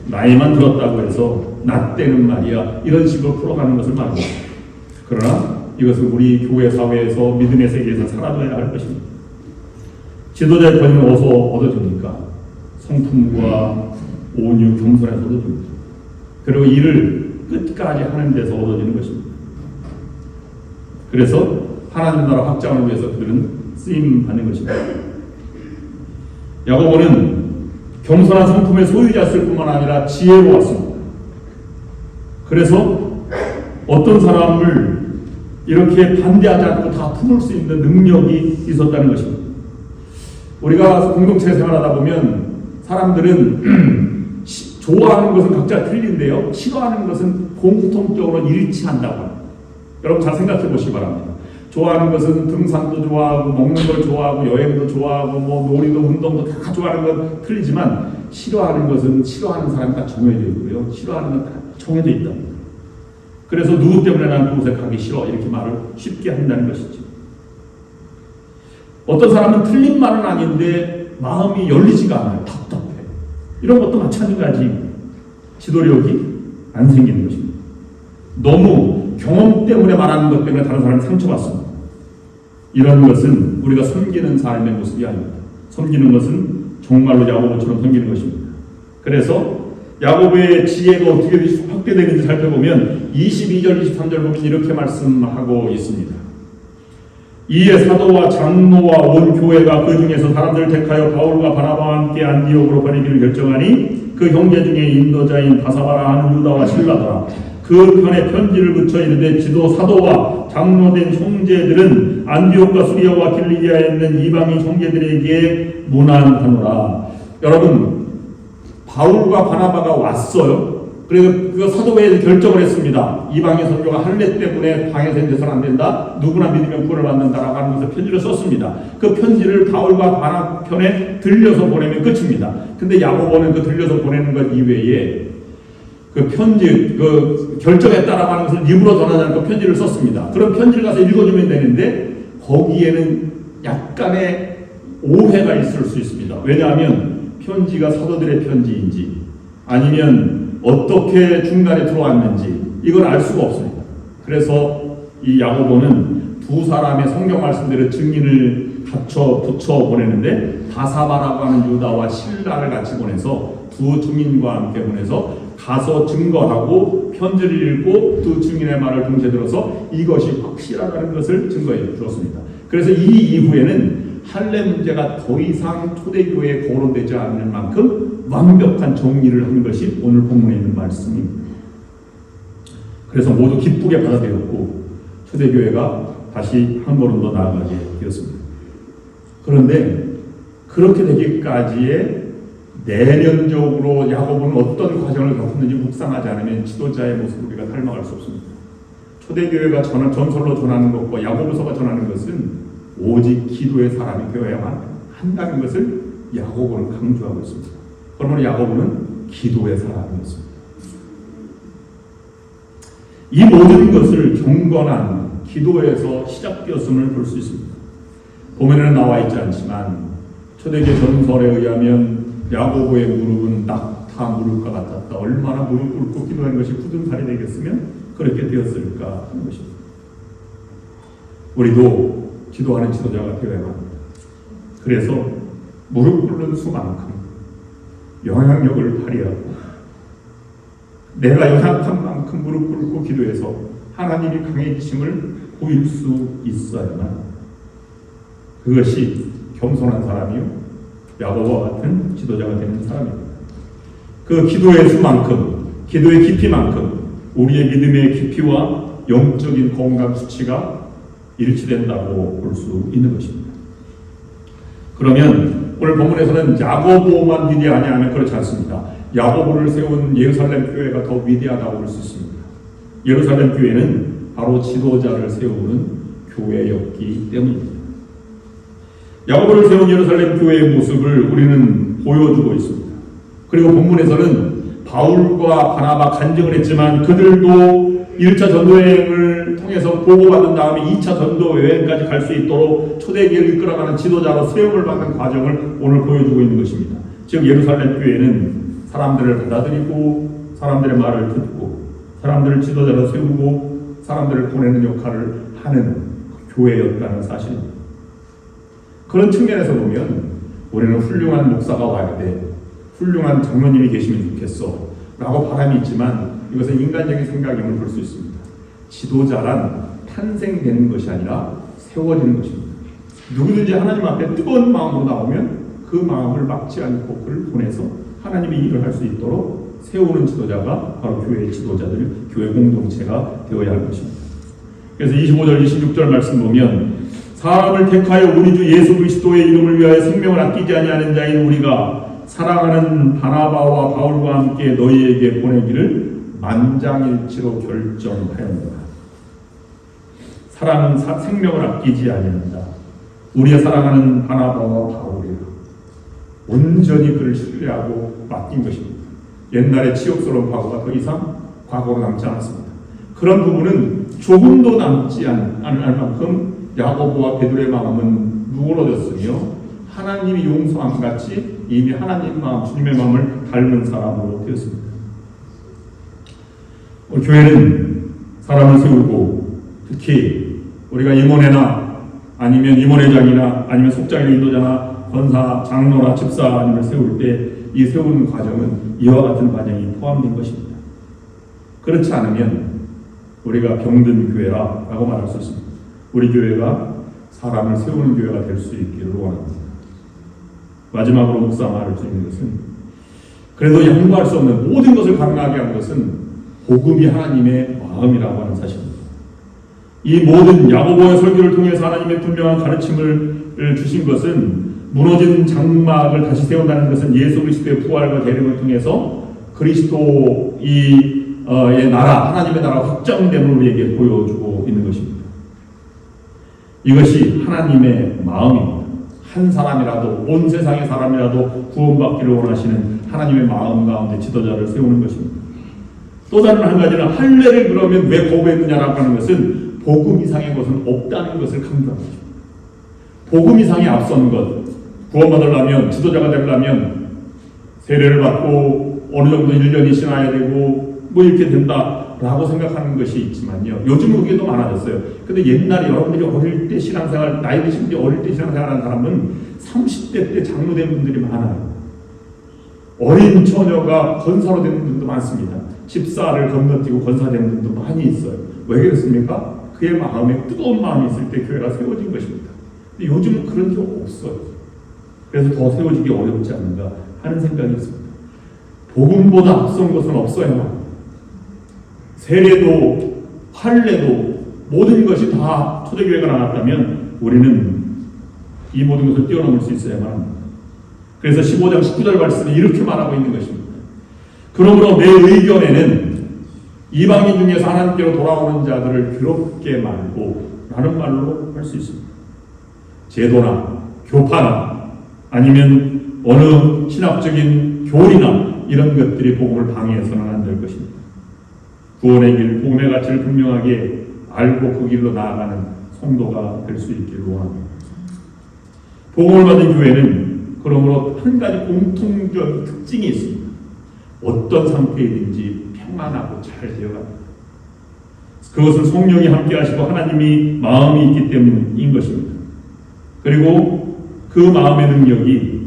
나이만 들었다고 해서 나 때는 말이야 이런 식으로 풀어가는 것을 말합니다. 그러나 이것은 우리 교회 사회에서 믿음의 세계에서 사라져야 할 것입니다. 지도자의 권위는 어디서 얻어집니까? 성품과 온유, 겸손에서 얻어집니다. 그리고 이를 끝까지 하는 데서 얻어지는 것입니다. 그래서 하나님 나라 확장을 위해서 그들은 쓰임 받는 것입니다. 야고보는 겸손한 성품의 소유자였을 뿐만 아니라 지혜로웠습니다. 그래서 어떤 사람을 이렇게 반대하지 않고 다 품을 수 있는 능력이 있었다는 것입니다. 우리가 공동체 생활하다 보면 사람들은 좋아하는 것은 각자 틀린데요, 싫어하는 것은 공통적으로 일치한다고 합니다. 여러분 잘 생각해 보시기 바랍니다. 좋아하는 것은 등산도 좋아하고 먹는 걸 좋아하고 여행도 좋아하고 뭐 놀이도 운동도 다 좋아하는 건 틀리지만 싫어하는 것은 싫어하는 사람이 다 정해져 있고요, 싫어하는 건 다 정해져 있답니다. 그래서 누구 때문에 난 그곳에 가기 싫어 이렇게 말을 쉽게 한다는 것이죠. 어떤 사람은 틀린 말은 아닌데 마음이 열리지가 않아요. 답답해. 이런 것도 마찬가지. 지도력이 안 생기는 것입니다. 너무 경험 때문에 말하는 것 때문에 다른 사람이 상처받습니다. 이런 것은 우리가 섬기는 삶의 모습이 아닙니다. 섬기는 것은 정말로 야고보처럼 섬기는 것입니다. 그래서 야고보의 지혜가 어떻게 확대되는지 살펴보면 22절, 23절 보면 이렇게 말씀하고 있습니다. 이에 사도와 장로와 온 교회가 그 중에서 사람들을 택하여 바울과 바나바와 함께 안디옥으로 보내기를 결정하니 그 형제 중에 인도자인 바사바라 하는 유다와 실라더라. 그 편에 편지를 붙여 이르되 지도 사도와 장로된 형제들은 안디옥과 수리아와 길리기아에 있는 이방인 형제들에게 문안하노라. 여러분, 바울과 바나바가 왔어요. 그래서 그 사도회에서 결정을 했습니다. 이방인 선교가 할례 때문에 방에서 있어서는 안 된다. 누구나 믿으면 구원을 받는다라고 하면서 편지를 썼습니다. 그 편지를 바울과 바나바 편에 들려서 보내면 끝입니다. 근데 야고보는 그 들려서 보내는 것 이외에 그 편지, 그 결정했다라고 하는 것을 입으로 전하지 않고 편지를 썼습니다. 그럼 편지를 가서 읽어주면 되는데 거기에는 약간의 오해가 있을 수 있습니다. 왜냐하면 편지가 사도들의 편지인지 아니면 어떻게 중간에 들어왔는지 이걸 알 수가 없습니다. 그래서 이 야고보는 두 사람의 성경 말씀대로 증인을 갖춰 붙여 보내는데 바사바라고 하는 유다와 실라를 같이 보내서 두 증인과 함께 보내서 가서 증거하고 편지를 읽고 두 증인의 말을 동시에 들어서 이것이 확실하다는 것을 증거해 주었습니다. 그래서 이 이후에는 할례 문제가 더 이상 초대교회에 거론되지 않는 만큼 완벽한 정리를 한 것이 오늘 본문에 있는 말씀입니다. 그래서 모두 기쁘게 받아들였고 초대교회가 다시 한 걸음 더 나아가게 되었습니다. 그런데 그렇게 되기까지의 내면적으로 야고보는 어떤 과정을 겪었는지 묵상하지 않으면 지도자의 모습을 우리가 닮아갈 수 없습니다. 초대교회가 전설로 전하는 것과 야고보서가 전하는 것은 오직 기도의 사람이 되어야만 한다는 것을 야고보는 강조하고 있습니다. 그러면 야고보는 기도의 사람이었습니다. 이 모든 것을 경건한 기도에서 시작되었음을 볼 수 있습니다. 보면에는 나와 있지 않지만 초대교회 전설에 의하면 야고보의 무릎은 낙타 무릎과 같았다. 얼마나 무릎 꿇고 기도하는 것이 굳은 살이 되겠으면 그렇게 되었을까 하는 것입니다. 우리도 기도하는 지도자가 되어야 합니다. 그래서 무릎 꿇는 수만큼 영향력을 발휘하고 내가 연약한 만큼 무릎 꿇고 기도해서 하나님이 강해지심을 보일 수 있어야만 그것이 겸손한 사람이요 야고보와 같은 지도자가 되는 사람입니다. 그 기도의 수만큼 기도의 깊이만큼 우리의 믿음의 깊이와 영적인 건강 수치가 일치된다고 볼 수 있는 것입니다. 그러면 오늘 본문에서는 야고보만 위대하냐면 그렇지 않습니다. 야고보를 세운 예루살렘 교회가 더 위대하다고 볼 수 있습니다. 예루살렘 교회는 바로 지도자를 세우는 교회였기 때문입니다. 야고보를 세운 예루살렘 교회의 모습을 우리는 보여주고 있습니다. 그리고 본문에서는 바울과 바나바 간증을 했지만 그들도 1차 전도여행을 통해서 보고받은 다음에 2차 전도여행까지 갈 수 있도록 초대교회를 이끌어가는 지도자로 세움을 받는 과정을 오늘 보여주고 있는 것입니다. 즉 예루살렘 교회는 사람들을 받아들이고 사람들의 말을 듣고 사람들을 지도자로 세우고 사람들을 보내는 역할을 하는 교회였다는 사실입니다. 그런 측면에서 보면 우리는 훌륭한 목사가 와야 돼, 훌륭한 장로님이 계시면 좋겠어 라고 바람이 있지만 이것은 인간적인 생각임을 볼 수 있습니다. 지도자란 탄생되는 것이 아니라 세워지는 것입니다. 누구든지 하나님 앞에 뜨거운 마음으로 나오면 그 마음을 막지 않고 그를 보내서 하나님이 일을 할 수 있도록 세우는 지도자가 바로 교회의 지도자들, 교회 공동체가 되어야 할 것입니다. 그래서 25절, 26절 말씀 보면 사람을 택하여 우리 주 예수 그리스도의 이름을 위하여 생명을 아끼지 아니하는 자인 우리가 사랑하는 바나바와 바울과 함께 너희에게 보내기를 만장일치로 결정하였노라. 사랑은 생명을 아끼지 아니한다. 우리가 사랑하는 바나바와 바울이라 온전히 그를 신뢰하고 맡긴 것입니다. 옛날의 치욕스러운 과거가 더 이상 과거로 남지 않았습니다. 그런 부분은 조금도 남지 않을 만큼 야고보와 베드로의 마음은 누그러졌으며 하나님이 용서함 같이 이미 하나님 마음, 주님의 마음을 닮은 사람으로 되었습니다. 우리 교회는 사람을 세우고 특히 우리가 임원회나 아니면 임원회장이나 아니면 속장이나 인도자나 권사, 장로나 집사님을 세울 때 이 세우는 과정은 이와 같은 과정이 포함된 것입니다. 그렇지 않으면 우리가 병든 교회라고 말할 수 있습니다. 우리 교회가 사람을 세우는 교회가 될 수 있기를 원합니다. 마지막으로 묵상 말할 수 있는 것은 그래도 양보할 수 없는 모든 것을 가능하게 한 것은 복음이 하나님의 마음이라고 하는 사실입니다. 이 모든 야고보의 설교를 통해서 하나님의 분명한 가르침을 주신 것은 무너진 장막을 다시 세운다는 것은 예수 그리스도의 부활과 대림을 통해서 그리스도의 나라, 하나님의 나라가 확정됨을 우리에게 보여주고 있는 것입니다. 이것이 하나님의 마음입니다. 한 사람이라도, 온 세상의 사람이라도 구원받기를 원하시는 하나님의 마음 가운데 지도자를 세우는 것입니다. 또 다른 한 가지는 할례를 그러면 왜 거부했느냐라고 하는 것은 복음 이상의 것은 없다는 것을 강조하는 것입니다. 복음 이상에 앞선 것, 구원받으려면, 지도자가 되려면 세례를 받고 어느 정도 1년이 지나야 되고 뭐 이렇게 된다라고 생각하는 것이 있지만요. 요즘은 그게 더 많아졌어요. 근데 옛날에 여러분들이 어릴 때 신앙생활, 나이 드신 분 어릴 때 신앙생활하는 사람은 30대 때 장로된 분들이 많아요. 어린 처녀가 권사로 된 분들도 많습니다. 집사를 건너뛰고 권사된 분도 많이 있어요. 왜 그렇습니까? 그의 마음에 뜨거운 마음이 있을 때 교회가 세워진 것입니다. 근데 요즘은 그런 게 없어요. 그래서 더 세워지기 어렵지 않는가 하는 생각이 있습니다. 복음보다 앞선 것은 없어야만 세례도 할례도 모든 것이 다 초대교회가 나왔다면 우리는 이 모든 것을 뛰어넘을 수 있어야만 합니다. 그래서 15장 19절 말씀이 이렇게 말하고 있는 것입니다. 그러므로 내 의견에는 이방인 중에서 하나님께로 돌아오는 자들을 괴롭게 말고 라는 말로 할 수 있습니다. 제도나 교파나 아니면 어느 신학적인 교리나 이런 것들이 복음을 방해해서는 안 될 것입니다. 구원의 길, 복음의 가치를 분명하게 알고 그 길로 나아가는 성도가 될 수 있기를 원합니다. 복음을 받은 교회는 그러므로 한 가지 공통적 특징이 있습니다. 어떤 상태이든지 평안하고 잘 되어갑니다. 그것은 성령이 함께 하시고 하나님이 마음이 있기 때문인 것입니다. 그리고 그 마음의 능력이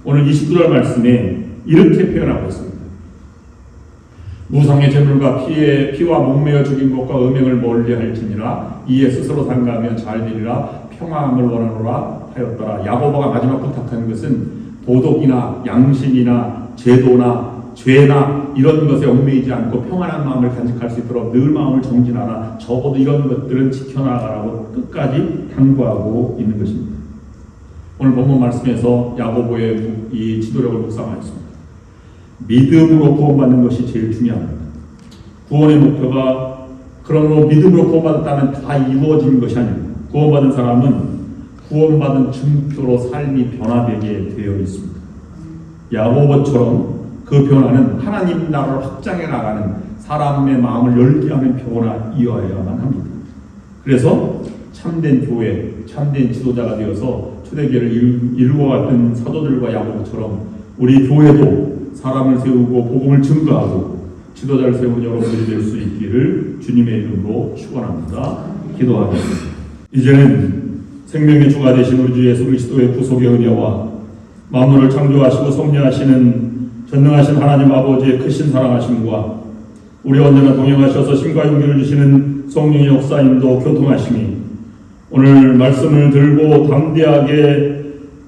오늘 29절 말씀에 이렇게 표현하고 있습니다. 무상의 재물과 피와 목매어 죽인 것과 음행을 멀리할지니라 이에 스스로 상가하면 잘 되리라 평안함을 원하노라 하였더라. 야고보가 마지막 부탁하는 것은 도덕이나 양심이나 제도나 죄나 이런 것에 얽매이지 않고 평안한 마음을 간직할 수 있도록 늘 마음을 정진하라. 적어도 이런 것들은 지켜나가라고 끝까지 당부하고 있는 것입니다. 오늘 본문 말씀에서 야고보의 이 지도력을 묵상하였습니다. 믿음으로 구원받는 것이 제일 중요합니다. 구원의 목표가 그러므로 믿음으로 구원받았다면 다 이루어진 것이 아닙니다. 구원받은 사람은 구원받은 증표로 삶이 변화되게 되어 있습니다. 야고보처럼 그 변화는 하나님 나라를 확장해 나가는 사람의 마음을 열게 하는 변화이어야만 합니다. 그래서 참된 교회, 참된 지도자가 되어서 초대교회를 이루어갔던 사도들과 야고보처럼 우리 교회도 사람을 세우고 복음을 증거하고 지도자를 세우는 여러분들이 될 수 있기를 주님의 이름으로 축원합니다. 기도하겠습니다. 이제는 생명의 주가 되신 우리 주 예수 그리스도의 구속의 은혜와 만물을 창조하시고 섭리하시는 전능하신 하나님 아버지의 크신 사랑하심과 우리 언제나 동행하셔서 힘과 용기를 주시는 성령의 역사임도 교통하심이 오늘 말씀을 들고 담대하게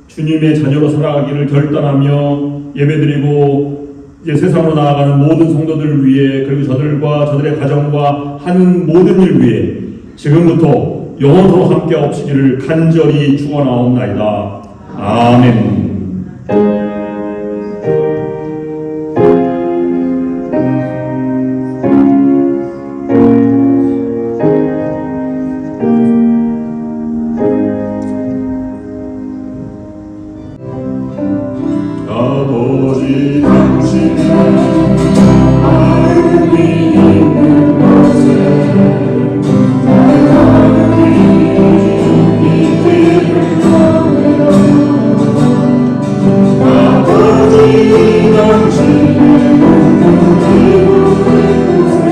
주님의 자녀로 살아가기를 결단하며 예배드리고 이제 세상으로 나아가는 모든 성도들을 위해 그리고 저들과 저들의 가정과 하는 모든 일 위해 지금부터 영원토록 함께 하시기를 간절히 축원하옵나이다. 아멘. 아버지 당신의 마음이 있는 곳에 나의 마음이 있기를 원해요. 아버지 당신의 눈물이 있는 곳에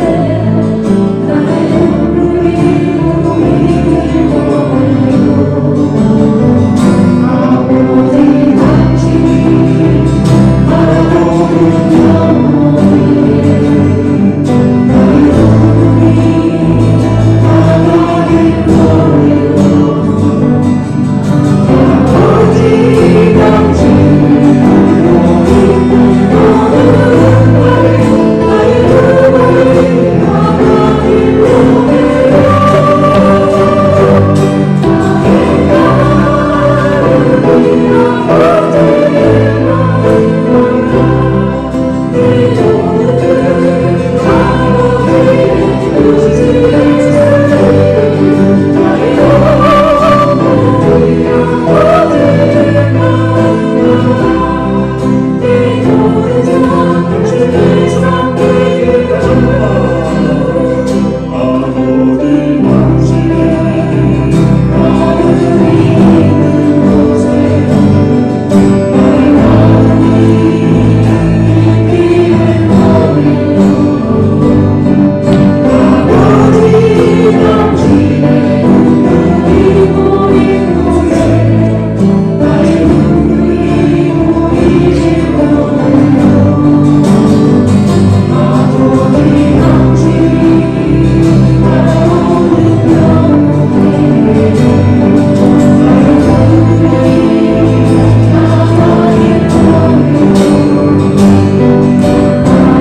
나의 눈물이 있기를 원해요. 아버지 당신이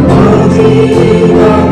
아버지